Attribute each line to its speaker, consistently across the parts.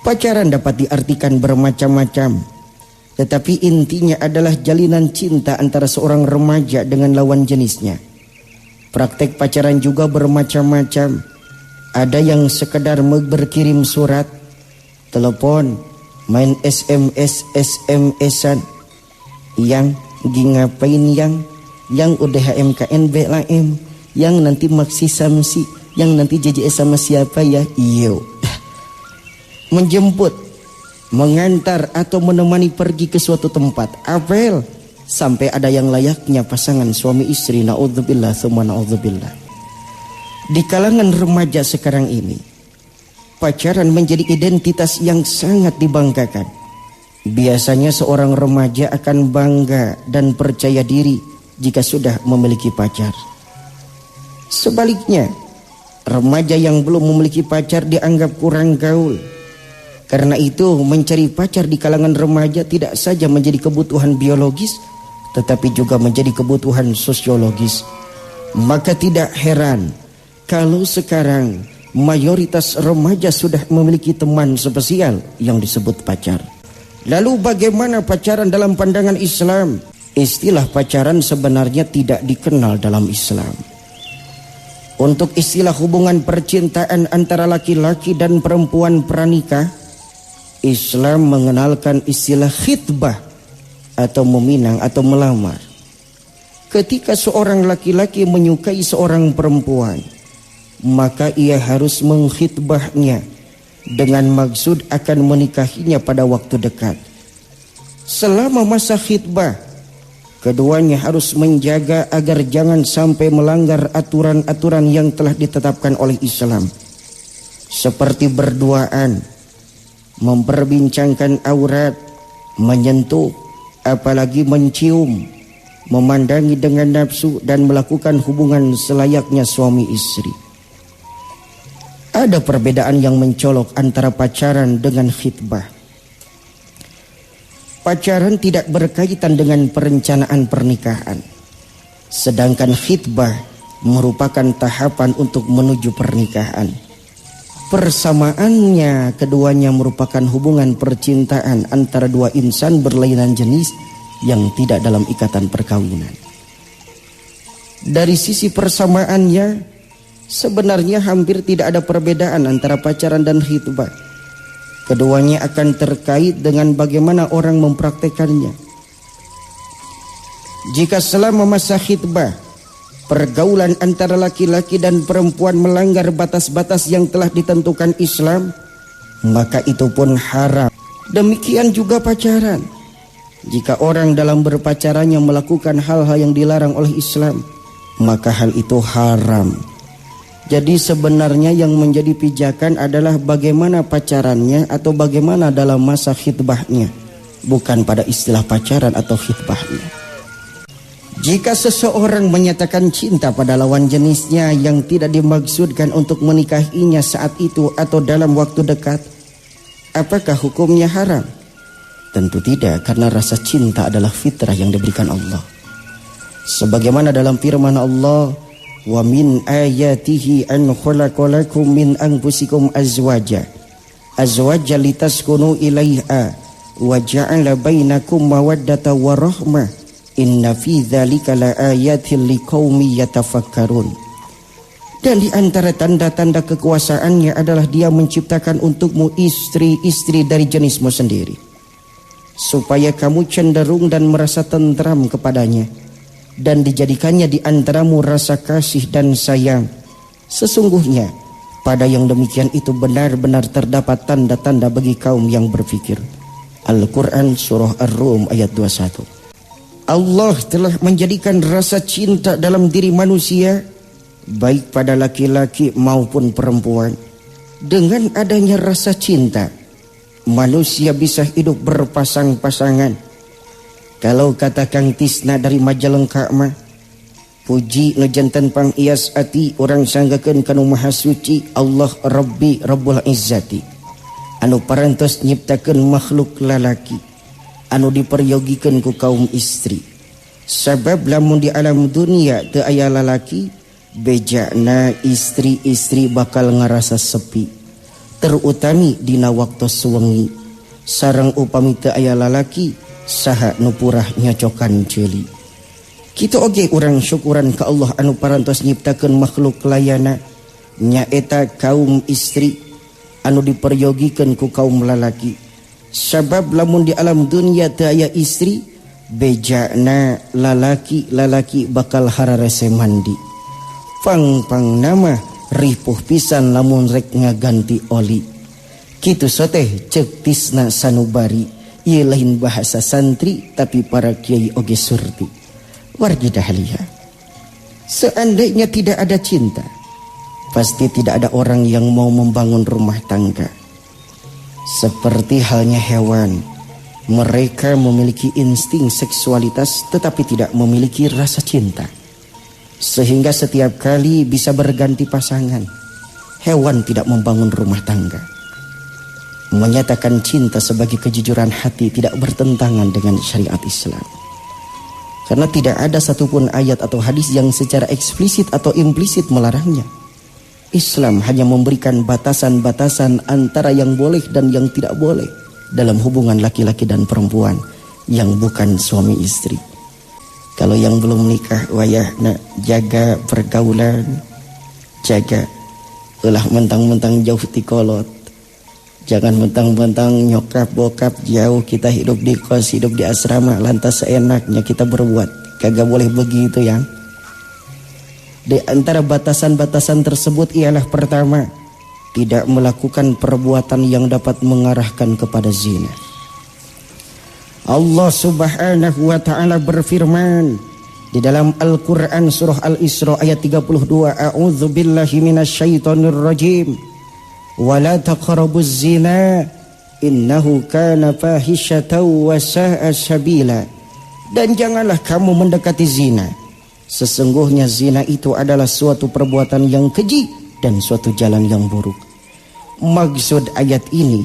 Speaker 1: Pacaran dapat diartikan bermacam-macam, tetapi intinya adalah jalinan cinta antara seorang remaja dengan lawan jenisnya. Praktek pacaran juga bermacam-macam. Ada yang sekedar berkirim surat, telepon, main SMS, SMS-an, yang ngapain yang udah HMKNB lain, yang nanti maksi samsi, yang nanti JJS sama siapa ya, iyo. Menjemput, mengantar atau menemani pergi ke suatu tempat, apel, sampai ada yang layaknya pasangan suami istri, naudzubillah tsumma naudzubillah. Di kalangan remaja sekarang ini, pacaran menjadi identitas yang sangat dibanggakan. Biasanya seorang remaja akan bangga dan percaya diri jika sudah memiliki pacar. Sebaliknya, remaja yang belum memiliki pacar dianggap kurang gaul. Karena itu, mencari pacar di kalangan remaja tidak saja menjadi kebutuhan biologis, tetapi juga menjadi kebutuhan sosiologis. Maka tidak heran kalau sekarang mayoritas remaja sudah memiliki teman spesial yang disebut pacar. Lalu bagaimana pacaran dalam pandangan Islam? Istilah pacaran sebenarnya tidak dikenal dalam Islam. Untuk istilah hubungan percintaan antara laki-laki dan perempuan pranikah, Islam mengenalkan istilah khitbah atau meminang atau melamar. Ketika seorang laki-laki menyukai seorang perempuan, maka ia harus mengkhitbahnya dengan maksud akan menikahinya pada waktu dekat. Selama masa khitbah, keduanya harus menjaga agar jangan sampai melanggar aturan-aturan yang telah ditetapkan oleh Islam, seperti berduaan, memperbincangkan aurat, menyentuh, apalagi mencium, memandangi dengan nafsu, dan melakukan hubungan selayaknya suami istri. Ada perbedaan yang mencolok antara pacaran dengan khitbah. Pacaran tidak berkaitan dengan perencanaan pernikahan, sedangkan khitbah merupakan tahapan untuk menuju pernikahan. Persamaannya, keduanya merupakan hubungan percintaan antara dua insan berlainan jenis yang tidak dalam ikatan perkawinan. Dari sisi persamaannya, sebenarnya hampir tidak ada perbedaan antara pacaran dan khitbah. Keduanya akan terkait dengan bagaimana orang mempraktekannya. Jika selama masa khitbah, pergaulan antara laki-laki dan perempuan melanggar batas-batas yang telah ditentukan Islam, maka itu pun haram. Demikian juga pacaran. Jika orang dalam berpacarannya melakukan hal-hal yang dilarang oleh Islam, maka hal itu haram. Jadi sebenarnya yang menjadi pijakan adalah bagaimana pacarannya atau bagaimana dalam masa khitbahnya, bukan pada istilah pacaran atau khitbahnya. Jika seseorang menyatakan cinta pada lawan jenisnya yang tidak dimaksudkan untuk menikahinya saat itu atau dalam waktu dekat, apakah hukumnya haram? Tentu tidak, karena rasa cinta adalah fitrah yang diberikan Allah. Sebagaimana dalam firman Allah, wa min ayatihi an khalaqalakum min anfusikum azwaja litaskunu ilaiha wa ja'ala bainakum mawaddata wa rahmah inna fi dzalika laayatil liqaumi yatafakkarun. Dan di antara tanda-tanda kekuasaannya adalah Dia menciptakan untukmu istri-istri dari jenismu sendiri, supaya kamu cenderung dan merasa tentram kepadanya, dan dijadikannya di antaramu rasa kasih dan sayang. Sesungguhnya pada yang demikian itu benar-benar terdapat tanda-tanda bagi kaum yang berfikir. Al-Quran Surah Ar-Rum ayat 21. Allah telah menjadikan rasa cinta dalam diri manusia, baik pada laki-laki maupun perempuan. Dengan adanya rasa cinta, manusia bisa hidup berpasang-pasangan. Kalau kata Kang Tisna dari Majalengka mah, puji ngejanten pangias ati orang sanggakeun kanu maha suci Allah Rabbi Rabbul Izzati, anu parantos nyiptakeun makhluk lalaki anu diperyogikeun ku kaum istri. Sabab lamun di alam dunia teu aya lalaki, bejana istri-istri bakal ngarasa sepi. terutami dina waktu sewengi sareng upami teu aya lalaki saha nu purah nyocokan ceuli. Kitu oge urang syukuran ka Allah anu parantos nyiptakeun makhluk layana nyaeta kaum istri anu diperyogikeun ku kaum lalaki. Sabab lamun di alam dunia teu aya istri, bejana lalaki bakal hararese mandi. Pang nama ripuh pisan lamun rek ngaganti oli. Kitu soteh ceuk tisna sanubari. Ieu lain bahasa santri tapi para kiai oge surti. Wargi dahlia, seandainya tidak ada cinta, pasti tidak ada orang yang mau membangun rumah tangga. Seperti halnya hewan, mereka memiliki insting seksualitas tetapi tidak memiliki rasa cinta, sehingga setiap kali bisa berganti pasangan. Hewan tidak membangun rumah tangga. Menyatakan cinta sebagai kejujuran hati tidak bertentangan dengan syariat Islam. Karena tidak ada satupun ayat atau hadis yang secara eksplisit atau implisit melarangnya. Islam hanya memberikan batasan-batasan antara yang boleh dan yang tidak boleh dalam hubungan laki-laki dan perempuan yang bukan suami istri. Kalau yang belum nikah, wayahna jaga pergaulan, jaga ulah mentang-mentang jauh ti kolot. Jangan mentang-mentang nyokap bokap jauh, kita hidup di kos, hidup di asrama, lantas seenaknya kita berbuat. Kagak boleh begitu ya. Di antara batasan-batasan tersebut ialah pertama, tidak melakukan perbuatan yang dapat mengarahkan kepada zina. Allah Subhanahu wa taala berfirman di dalam Al-Qur'an surah Al-Isra ayat 32, A'udzubillahi minasyaitonir rajim. Wala taqrabuz zina innahu kana fahisyatan wa sa'a sabila. Dan janganlah kamu mendekati zina. Sesungguhnya zina itu adalah suatu perbuatan yang keji dan suatu jalan yang buruk. Maksud ayat ini,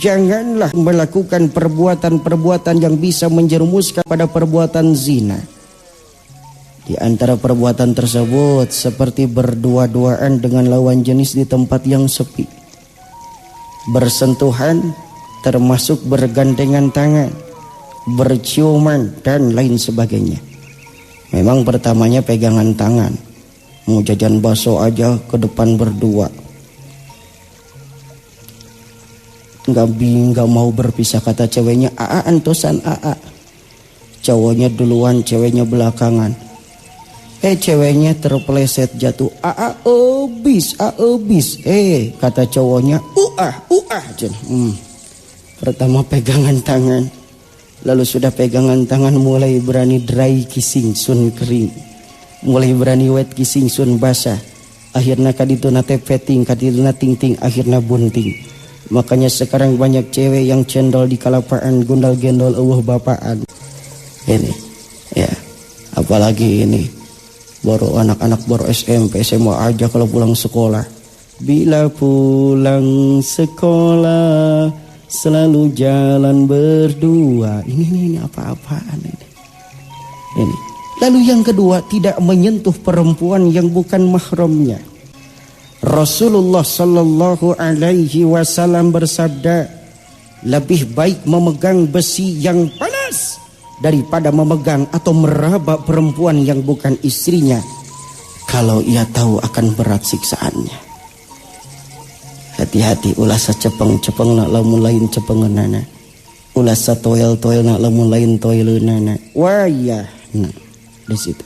Speaker 1: janganlah melakukan perbuatan-perbuatan yang bisa menjerumuskan pada perbuatan zina. Di antara perbuatan tersebut seperti berdua-duaan dengan lawan jenis di tempat yang sepi, bersentuhan termasuk bergandengan tangan, berciuman dan lain sebagainya. Memang pertamanya pegangan tangan, mau jajan bakso aja ke depan berdua, nggak mau berpisah, kata ceweknya aa antosan aa, cowoknya duluan ceweknya belakangan. Ceweknya terpeleset jatuh, obis. Kata cowoknya pertama pegangan tangan, lalu sudah pegangan tangan mulai berani dry kissing sun kering, mulai berani wet kissing sun basah, akhirnya kadituna tepeting, kadituna ting-ting, akhirnya bunting. Makanya sekarang banyak cewek yang cendol di kalapaan, gundal gendol bapaan. Ini ya, apalagi ini baru anak-anak baru SMP SMA aja kalau pulang sekolah, bila pulang sekolah selalu jalan berdua. Ini apa-apaan ini. Lalu yang kedua, tidak menyentuh perempuan yang bukan mahramnya. Rasulullah sallallahu alaihi wasallam bersabda, lebih baik memegang besi yang panas daripada memegang atau meraba perempuan yang bukan istrinya, kalau ia tahu akan berat siksaannya. Hati-hati, ulah sacepeng-cepeng nak lamun lain cepengeunana, ulah satoel-toel nak lamun lain toeleunana. Wayah, nah di situ.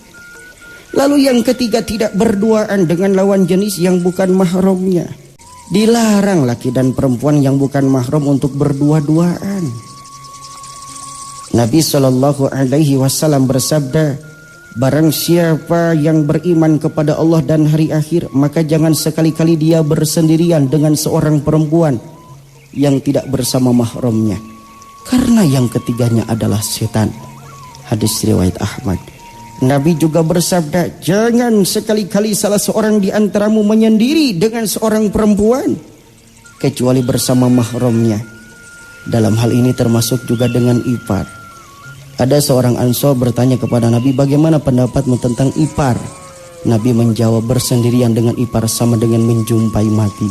Speaker 1: Lalu yang ketiga, tidak berduaan dengan lawan jenis yang bukan mahramnya. Dilarang laki dan perempuan yang bukan mahram untuk berdua-duaan. Nabi Shallallahu Alaihi Wasallam bersabda, barang siapa yang beriman kepada Allah dan hari akhir, maka jangan sekali-kali dia bersendirian dengan seorang perempuan yang tidak bersama mahramnya, karena yang ketiganya adalah setan. Hadis riwayat Ahmad. Nabi juga bersabda, jangan sekali-kali salah seorang di antaramu menyendiri dengan seorang perempuan kecuali bersama mahramnya. Dalam hal ini termasuk juga dengan ipar. Ada seorang Ansor bertanya kepada Nabi, bagaimana pendapatmu tentang ipar? Nabi menjawab, bersendirian dengan ipar sama dengan menjumpai mati.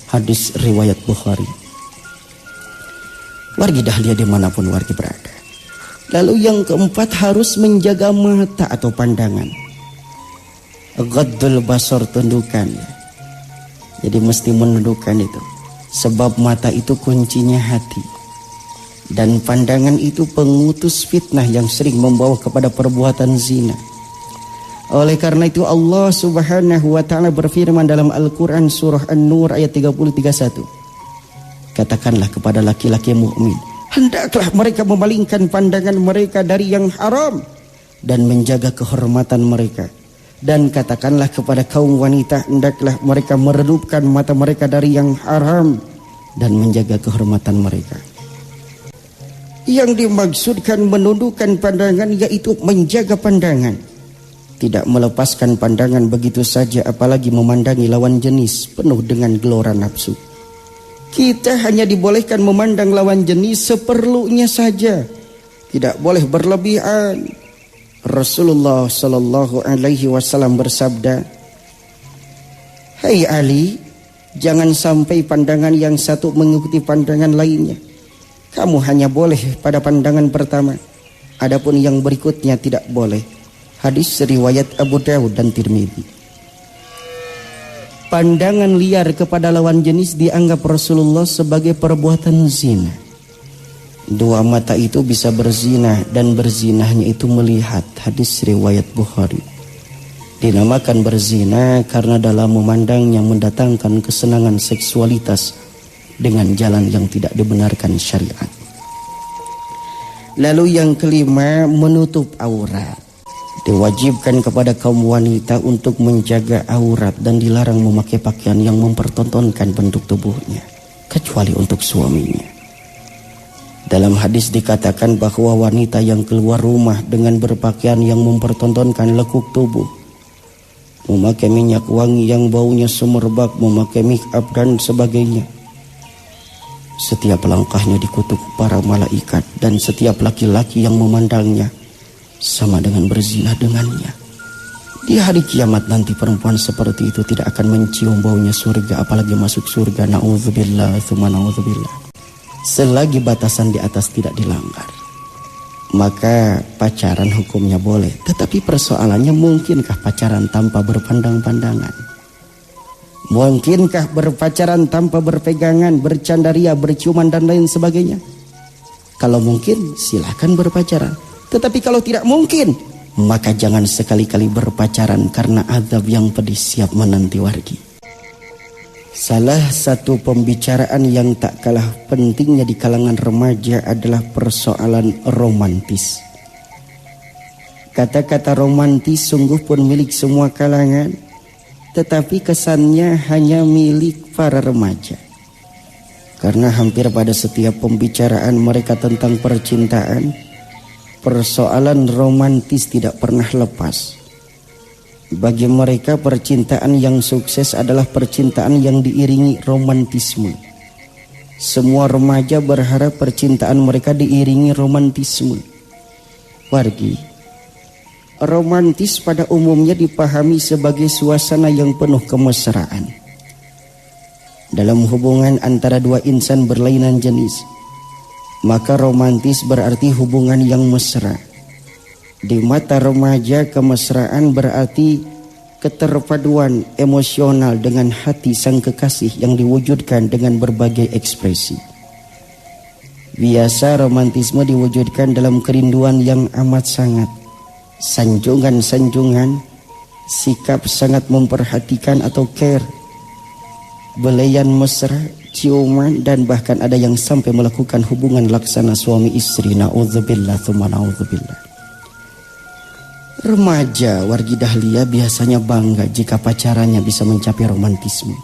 Speaker 1: Hadis riwayat Bukhari. Wargi dahlia dimanapun wargi berada. Lalu yang keempat harus menjaga mata atau pandangan. Ghaddul basar, tundukan. Jadi mesti menundukkan itu. Sebab mata itu kuncinya hati. Dan pandangan itu pengutus fitnah yang sering membawa kepada perbuatan zina. Oleh karena itu Allah Subhanahu wa ta'ala berfirman dalam Al-Quran surah An-Nur ayat 30-31. Katakanlah kepada laki-laki mukmin, hendaklah mereka memalingkan pandangan mereka dari yang haram dan menjaga kehormatan mereka. Dan katakanlah kepada kaum wanita, hendaklah mereka meredupkan mata mereka dari yang haram dan menjaga kehormatan mereka. Yang dimaksudkan menundukkan pandangan yaitu menjaga pandangan. Tidak melepaskan pandangan begitu saja, apalagi memandangi lawan jenis penuh dengan gelora nafsu. Kita hanya dibolehkan memandang lawan jenis seperlunya saja. Tidak boleh berlebihan. Rasulullah sallallahu alaihi wasallam bersabda, "Hai Ali, jangan sampai pandangan yang satu mengikuti pandangan lainnya. Kamu hanya boleh pada pandangan pertama. Adapun yang berikutnya tidak boleh." Hadis riwayat Abu Dawud dan Tirmidzi. Pandangan liar kepada lawan jenis dianggap Rasulullah sebagai perbuatan zina. Dua mata itu bisa berzina dan berzinahnya itu melihat. Hadis riwayat Bukhari. Dinamakan berzina karena dalam memandangnya mendatangkan kesenangan seksualitas dengan jalan yang tidak dibenarkan syariat. Lalu yang kelima, menutup aurat. Diwajibkan kepada kaum wanita untuk menjaga aurat dan dilarang memakai pakaian yang mempertontonkan bentuk tubuhnya, kecuali untuk suaminya. Dalam hadis dikatakan bahwa wanita yang keluar rumah dengan berpakaian yang mempertontonkan lekuk tubuh, memakai minyak wangi yang baunya semerbak, memakai make up dan sebagainya, setiap langkahnya dikutuk para malaikat, dan setiap laki-laki yang memandangnya sama dengan berzina dengannya. Di hari kiamat nanti perempuan seperti itu tidak akan mencium baunya surga, apalagi masuk surga. Na'udzubillah, tsumma na'udzubillah. Selagi batasan di atas tidak dilanggar, maka pacaran hukumnya boleh. Tetapi persoalannya, mungkinkah pacaran tanpa berpandang-pandangan? Mungkinkah berpacaran tanpa berpegangan, bercandaria, berciuman dan lain sebagainya? Kalau mungkin silakan berpacaran. Tetapi kalau tidak mungkin, maka jangan sekali-kali berpacaran, karena azab yang pedih siap menanti wargi. Salah satu pembicaraan yang tak kalah pentingnya di kalangan remaja adalah persoalan romantis. Kata-kata romantis sungguh pun milik semua kalangan, tetapi kesannya hanya milik para remaja. Karena hampir pada setiap pembicaraan mereka tentang percintaan, persoalan romantis tidak pernah lepas. Bagi mereka, percintaan yang sukses adalah percintaan yang diiringi romantisme. Semua remaja berharap percintaan mereka diiringi romantisme. Wargi, romantis pada umumnya dipahami sebagai suasana yang penuh kemesraan. Dalam hubungan antara dua insan berlainan jenis, maka romantis berarti hubungan yang mesra. Di mata remaja, kemesraan berarti keterpaduan emosional dengan hati sang kekasih yang diwujudkan dengan berbagai ekspresi. Biasa romantisme diwujudkan dalam kerinduan yang amat sangat, sanjungan-sanjungan, sikap sangat memperhatikan atau care, belayan mesra, ciuman, dan bahkan ada yang sampai melakukan hubungan laksana suami istri. Na'udzubillah, tsumma na'udzubillah. Remaja wargi dahlia biasanya bangga jika pacarannya bisa mencapai romantisme.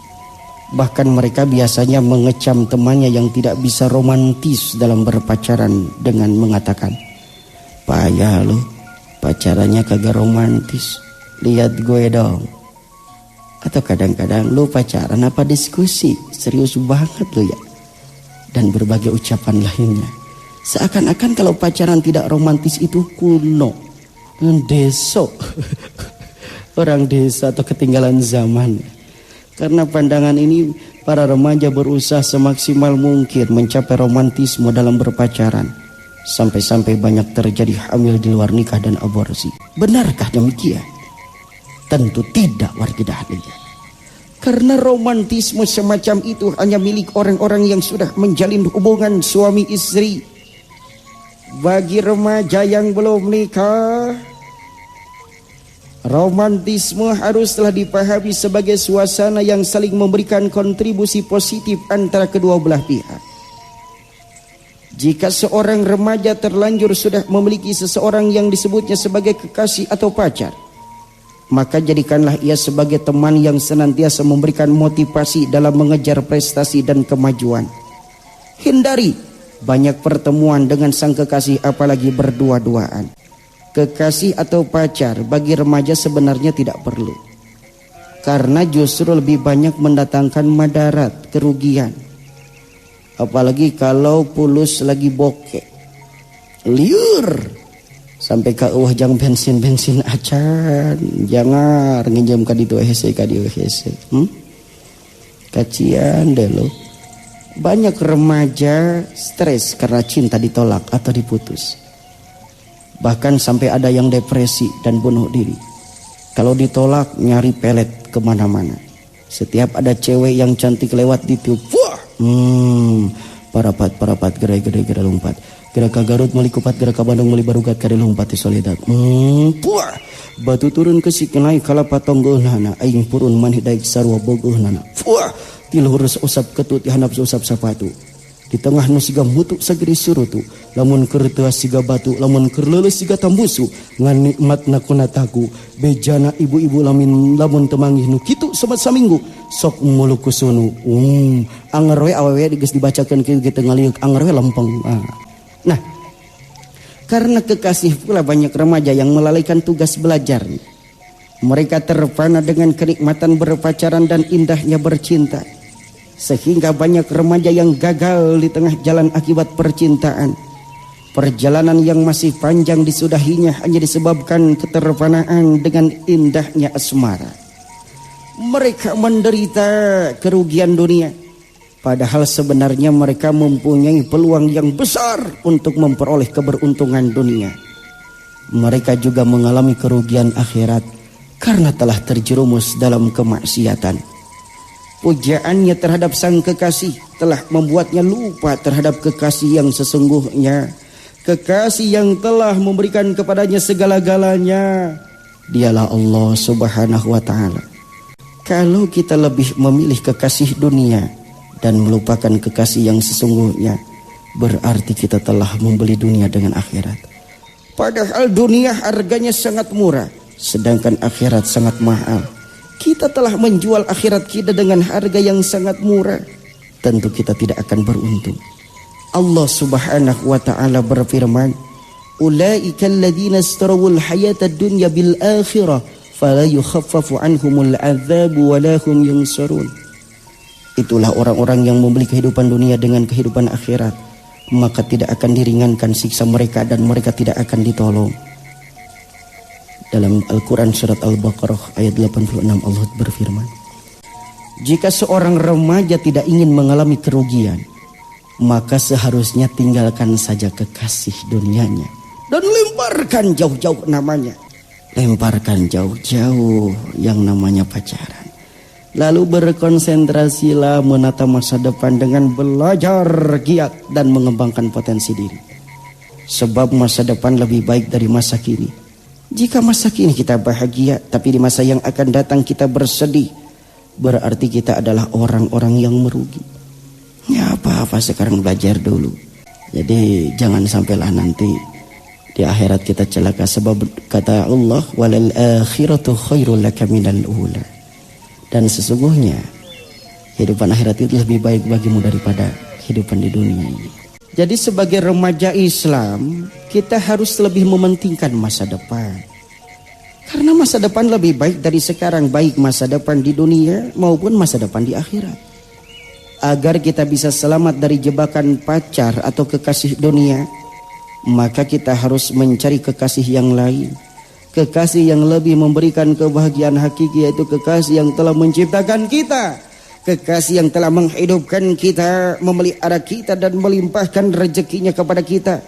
Speaker 1: Bahkan mereka biasanya mengecam temannya yang tidak bisa romantis dalam berpacaran dengan mengatakan, "Payah lo, pacarannya kagak romantis, lihat gue dong." Atau kadang-kadang, "Lo pacaran apa diskusi? Serius banget lo ya." Dan berbagai ucapan lainnya. Seakan-akan kalau pacaran tidak romantis itu kuno, desok, orang desa atau ketinggalan zaman. Karena pandangan ini para remaja berusaha semaksimal mungkin mencapai romantisme dalam berpacaran. Sampai-sampai banyak terjadi hamil di luar nikah dan aborsi. Benarkah demikian? Tentu tidak, warga dahlia. Karena romantisme semacam itu hanya milik orang-orang yang sudah menjalin hubungan suami istri. Bagi remaja yang belum nikah, romantisme haruslah dipahami sebagai suasana yang saling memberikan kontribusi positif antara kedua belah pihak. Jika seorang remaja terlanjur sudah memiliki seseorang yang disebutnya sebagai kekasih atau pacar, maka jadikanlah ia sebagai teman yang senantiasa memberikan motivasi dalam mengejar prestasi dan kemajuan. Hindari banyak pertemuan dengan sang kekasih, apalagi berdua-duaan. Kekasih atau pacar bagi remaja sebenarnya tidak perlu, karena justru lebih banyak mendatangkan madarat, kerugian. Apalagi kalau pulus lagi bokeh, liur sampai ke jang bensin acan, jangan nginjam ka ditu hese kacian deh lo. Banyak remaja stres karena cinta ditolak atau diputus, bahkan sampai ada yang depresi dan bunuh diri. Kalau ditolak nyari pelet kemana-mana. Setiap ada cewek yang cantik lewat ditiup, wah, parapat gerai lompat. Gerak ke Garut meli kupat, gerak ke Bandung meli barugat kari lompat di Soledad. Puah, batu turun ke Sikenai kala patonggohnana aing purun maneh daek sarua bogohnana. Puah, tilurus usap ketut dihandap usap sapatu. Di tengah nu siga mutu sageri surutu, lamun keur teu siga batu, lamun keur leuleus siga tambusu, ngan nikmatna kunataku, bejana ibu-ibu lamun teu manggih nu kitu sobat saminggu, sok mulu kusunu. Anger we awewe geus dibacakeun kieu teu ngaliuk, anger we lempeng. Nah, karena kekasih pula banyak remaja yang melalaikan tugas belajar. Mereka terpana dengan kenikmatan berpacaran dan indahnya bercinta, sehingga banyak remaja yang gagal di tengah jalan akibat percintaan. Perjalanan yang masih panjang disudahinya hanya disebabkan keterpanaan dengan indahnya asmara. Mereka menderita kerugian dunia, padahal sebenarnya mereka mempunyai peluang yang besar untuk memperoleh keberuntungan dunia. Mereka juga mengalami kerugian akhirat karena telah terjerumus dalam kemaksiatan. Pujaannya terhadap sang kekasih telah membuatnya lupa terhadap kekasih yang sesungguhnya, kekasih yang telah memberikan kepadanya segala-galanya. Dialah Allah Subhanahu wa ta'ala. Kalau kita lebih memilih kekasih dunia dan melupakan kekasih yang sesungguhnya, berarti kita telah membeli dunia dengan akhirat. Padahal dunia harganya sangat murah, sedangkan akhirat sangat mahal. Kita telah menjual akhirat kita dengan harga yang sangat murah. Tentu kita tidak akan beruntung. Allah Subhanahu wa ta'ala berfirman, "Ulaika alladziina istarawul hayatad dunya bil akhirah, fala yukhaffafu anhumul 'adzabu wa la hum yunsarun." Itulah orang-orang yang membeli kehidupan dunia dengan kehidupan akhirat, maka tidak akan diringankan siksa mereka dan mereka tidak akan ditolong. Dalam Al-Quran surat Al-Baqarah ayat 86 Allah berfirman, jika seorang remaja tidak ingin mengalami kerugian, maka seharusnya tinggalkan saja kekasih dunianya dan lemparkan jauh-jauh namanya. Lemparkan jauh-jauh yang namanya pacaran. Lalu berkonsentrasilah menata masa depan dengan belajar giat dan mengembangkan potensi diri. Sebab masa depan lebih baik dari masa kini. Jika masa kini kita bahagia, tapi di masa yang akan datang kita bersedih, berarti kita adalah orang-orang yang merugi. Ya apa-apa sekarang belajar dulu. Jadi jangan sampailah nanti di akhirat kita celaka. Sebab kata Allah, walal akhiratu khairul laka minal ula. Dan sesungguhnya kehidupan akhirat itu lebih baik bagimu daripada kehidupan di dunia ini. Jadi sebagai remaja Islam, kita harus lebih mementingkan masa depan. Karena masa depan lebih baik dari sekarang, baik masa depan di dunia maupun masa depan di akhirat. Agar kita bisa selamat dari jebakan pacar atau kekasih dunia, maka kita harus mencari kekasih yang lain. Kekasih yang lebih memberikan kebahagiaan hakiki, yaitu kekasih yang telah menciptakan kita. Kekasih yang telah menghidupkan kita, memelihara kita dan melimpahkan rezekinya kepada kita.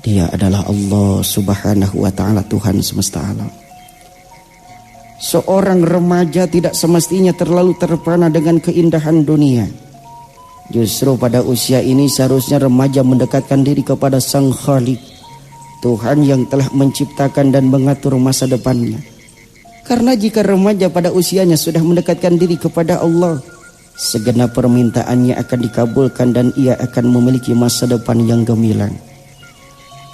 Speaker 1: Dia adalah Allah Subhanahu wa ta'ala, Tuhan semesta alam. Seorang remaja tidak semestinya terlalu terpana dengan keindahan dunia. Justru pada usia ini seharusnya remaja mendekatkan diri kepada Sang Khalik, Tuhan yang telah menciptakan dan mengatur masa depannya. Karena jika remaja pada usianya sudah mendekatkan diri kepada Allah, segenap permintaannya akan dikabulkan dan ia akan memiliki masa depan yang gemilang.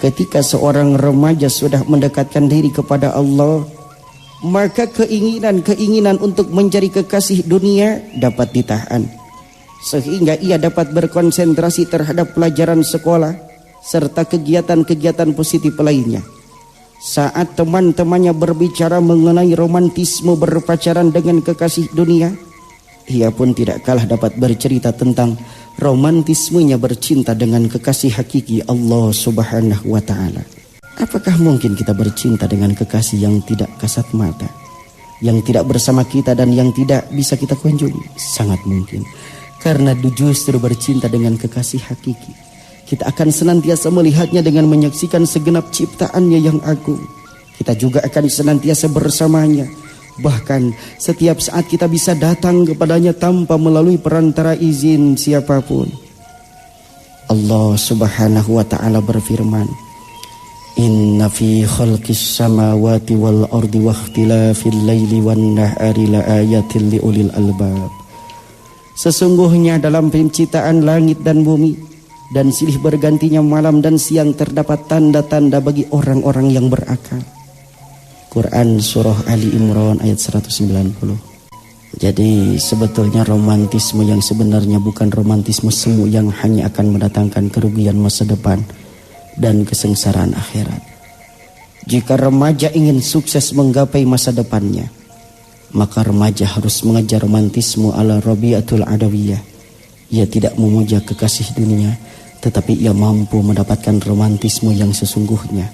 Speaker 1: Ketika seorang remaja sudah mendekatkan diri kepada Allah, maka keinginan untuk mencari kekasih dunia dapat ditahan, sehingga ia dapat berkonsentrasi terhadap pelajaran sekolah serta kegiatan-kegiatan positif lainnya. Saat teman-temannya berbicara mengenai romantisme berpacaran dengan kekasih dunia, ia pun tidak kalah dapat bercerita tentang romantismenya bercinta dengan kekasih hakiki Allah Subhanahu wa ta'ala. Apakah mungkin kita bercinta dengan kekasih yang tidak kasat mata, yang tidak bersama kita dan yang tidak bisa kita kunjungi? Sangat mungkin. Karena justru bercinta dengan kekasih hakiki, kita akan senantiasa melihatnya dengan menyaksikan segenap ciptaannya yang agung. Kita juga akan senantiasa bersamanya. Bahkan setiap saat kita bisa datang kepadanya tanpa melalui perantara izin siapapun. Allah Subhanahu wa ta'ala berfirman, Inna fi khalqis samawati wal ardi wa ikhtilafil laili wan nahari la ayatil liulil albab. Sesungguhnya dalam penciptaan langit dan bumi dan silih bergantinya malam dan siang terdapat tanda-tanda bagi orang-orang yang berakal. Quran Surah Ali Imran ayat 190. Jadi sebetulnya romantisme yang sebenarnya bukan romantisme semu yang hanya akan mendatangkan kerugian masa depan dan kesengsaraan akhirat. Jika remaja ingin sukses menggapai masa depannya, maka remaja harus mengejar romantisme ala Rabi'atul Adawiyah. Ia tidak memuja kekasih dunia, tetapi ia mampu mendapatkan romantisme yang sesungguhnya,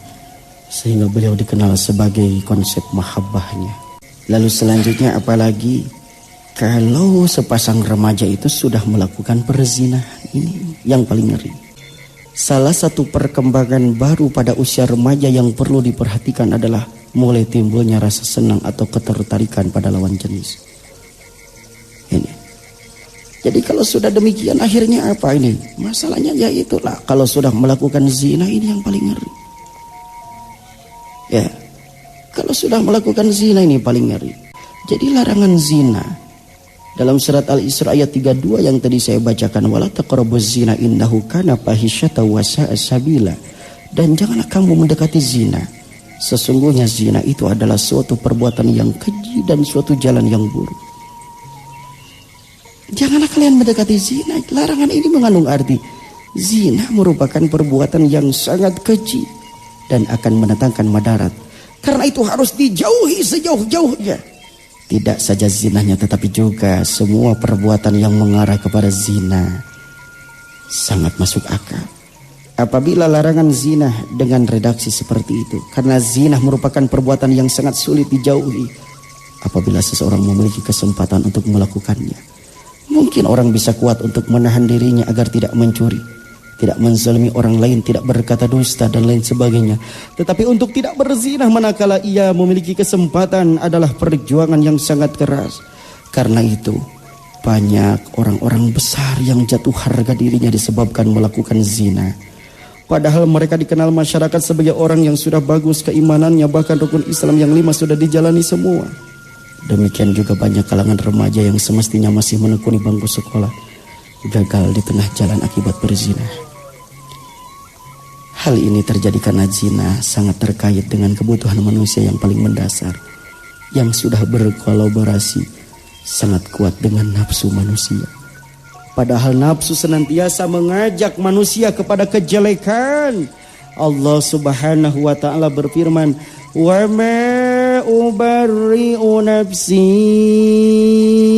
Speaker 1: sehingga beliau dikenal sebagai konsep mahabbahnya. Lalu selanjutnya apalagi kalau sepasang remaja itu sudah melakukan perzinahan, ini yang paling ngeri. Salah satu perkembangan baru pada usia remaja yang perlu diperhatikan adalah mulai timbulnya rasa senang atau ketertarikan pada lawan jenis. Ini. Jadi kalau sudah demikian akhirnya apa ini? Masalahnya ya itulah, kalau sudah melakukan zina ini yang paling ngeri. Ya, kalau sudah melakukan zina ini paling ngeri. Jadi larangan zina dalam surat Al-Isra ayat 32 yang tadi saya bacakan, wala taqrabuz zina innahu kana fahisyata wa sa'a sabila. Dan janganlah kamu mendekati zina. Sesungguhnya zina itu adalah suatu perbuatan yang keji dan suatu jalan yang buruk. Janganlah kalian mendekati zina. Larangan ini mengandung arti zina merupakan perbuatan yang sangat keji dan akan mendatangkan madarat. Karena itu harus dijauhi sejauh-jauhnya. Tidak saja zinanya, tetapi juga semua perbuatan yang mengarah kepada zina sangat masuk akal. Apabila larangan zina dengan redaksi seperti itu, karena zina merupakan perbuatan yang sangat sulit dijauhi. Apabila seseorang memiliki kesempatan untuk melakukannya, mungkin orang bisa kuat untuk menahan dirinya agar tidak mencuri, tidak menzalimi orang lain, tidak berkata dusta dan lain sebagainya. Tetapi untuk tidak berzina manakala ia memiliki kesempatan adalah perjuangan yang sangat keras. Karena itu banyak orang-orang besar yang jatuh harga dirinya disebabkan melakukan zina. Padahal mereka dikenal masyarakat sebagai orang yang sudah bagus keimanannya, bahkan rukun Islam yang 5 sudah dijalani semua. Demikian juga banyak kalangan remaja yang semestinya masih menekuni bangku sekolah, gagal di tengah jalan akibat berzina. Hal ini terjadi karena zina sangat terkait dengan kebutuhan manusia yang paling mendasar, yang sudah berkolaborasi sangat kuat dengan nafsu manusia. Padahal nafsu senantiasa mengajak manusia kepada kejelekan. Allah Subhanahu wa ta'ala berfirman, wa ma ubarri'u nafsi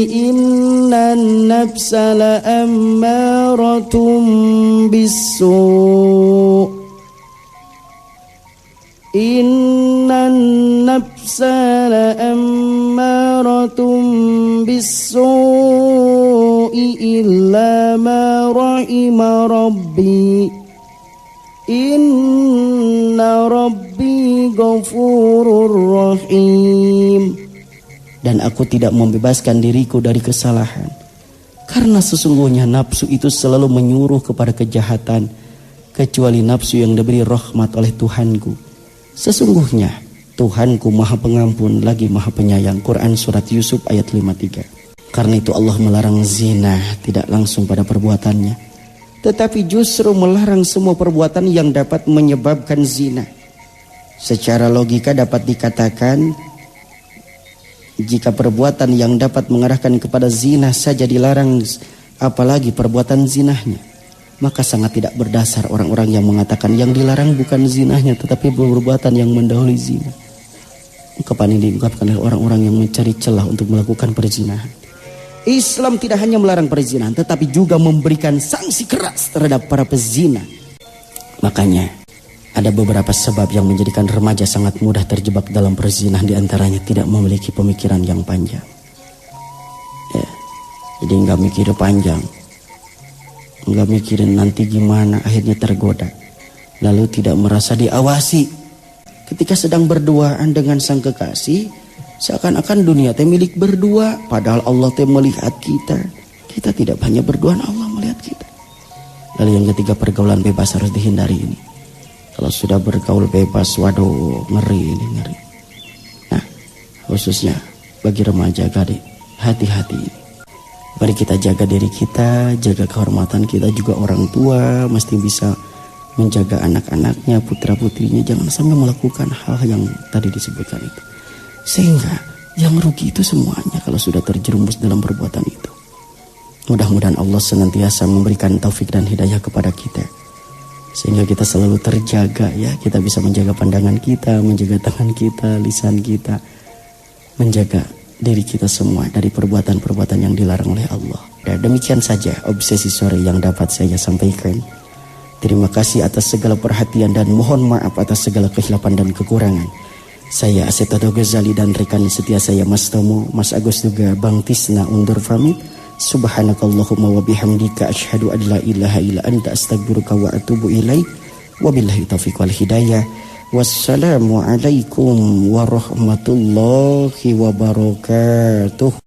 Speaker 1: innan nafsa la'ammaratun bisu' innan nafsa la'ammaratun bisu' illa ma rahima rabbi inna rabbi ghafurur rahim. Dan aku tidak membebaskan diriku dari kesalahan, karena sesungguhnya nafsu itu selalu menyuruh kepada kejahatan, kecuali nafsu yang diberi rahmat oleh Tuhanku. Sesungguhnya Tuhanku maha pengampun lagi maha penyayang. Quran surat Yusuf ayat 53. Karena itu Allah melarang zina tidak langsung pada perbuatannya, tetapi justru melarang semua perbuatan yang dapat menyebabkan zina. Secara logika dapat dikatakan, jika perbuatan yang dapat mengarahkan kepada zina saja dilarang, apalagi perbuatan zinahnya, maka sangat tidak berdasar orang-orang yang mengatakan yang dilarang bukan zinahnya tetapi perbuatan yang mendahului zina. Ungkapan ini diungkapkan oleh orang-orang yang mencari celah untuk melakukan perzinahan. Islam tidak hanya melarang perzinahan, tetapi juga memberikan sanksi keras terhadap para pezina. Makanya ada beberapa sebab yang menjadikan remaja sangat mudah terjebak dalam perzinahan. Di antaranya tidak memiliki pemikiran yang panjang. Ya, jadi nggak mikir panjang, nggak mikirin nanti gimana, akhirnya tergoda. Lalu tidak merasa diawasi. Ketika sedang berduaan dengan sang kekasih, seakan-akan dunia teh milik berdua, padahal Allah teh melihat kita. Kita tidak hanya berduaan, Allah melihat kita. Lalu yang ketiga, pergaulan bebas harus dihindari ini. Kalau sudah bergaul bebas, waduh, ngeri ini, ngeri. Nah, khususnya bagi remaja, gadis, hati-hati. Mari kita jaga diri kita, jaga kehormatan kita. Juga orang tua mesti bisa menjaga anak-anaknya, putra-putrinya. Jangan sampai melakukan hal yang tadi disebutkan itu. Sehingga yang rugi itu semuanya kalau sudah terjerumus dalam perbuatan itu. Mudah-mudahan Allah senantiasa memberikan taufik dan hidayah kepada kita, sehingga kita selalu terjaga, ya. Kita bisa menjaga pandangan kita, menjaga tangan kita, lisan kita, menjaga diri kita semua dari perbuatan-perbuatan yang dilarang oleh Allah. Dan demikian saja obsesi sore yang dapat saya sampaikan. Terima kasih atas segala perhatian dan mohon maaf atas segala kehilapan dan kekurangan. Saya Asep Toto Ghazali dan rekan setia saya Mas Tomo, Mas Agus juga Bang Tisna undur pamit. Subhanakallahumma wa bihamdika asyhadu an la ilaha illa anta astaghfiruka wa atubu ilaik. Wabillahi taufiq wal hidayah. Wassalamualaikum warahmatullahi wabarakatuh.